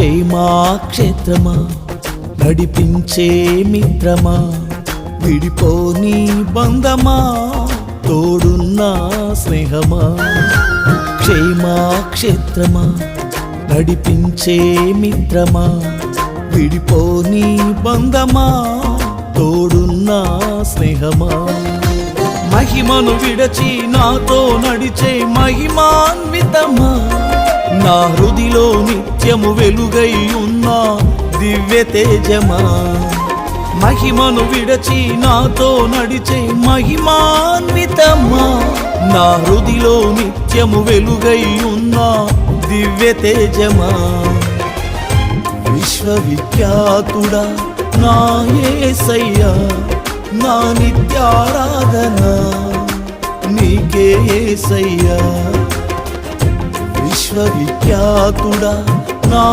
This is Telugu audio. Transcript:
క్షేమాక్షేత్రమా నడిపించే మిత్రమా విడిపోని బంధమా తోడున్న స్నేహమా క్షేమాక్షేత్రమా నడిపించే మిత్రమా విడిపోని బంధమా తోడున్న స్నేహమా మహిమను విడచి నాతో నడిచే మహిమాన్వితమా నా హృదిలో నిత్యము వెలుగై ఉన్న దివ్య తేజమా మహిమను విడచి నాతో నడిచే మహిమాన్వితమా నా హృదిలో నిత్యము వెలుగై ఉన్న దివ్య తేజమా విశ్వవిఖ్యాతుడా నా యేసయ్యా నా నిత్యారాధన నీకే యేసయ్యా విశ్వవిఖ్యాతుడా నా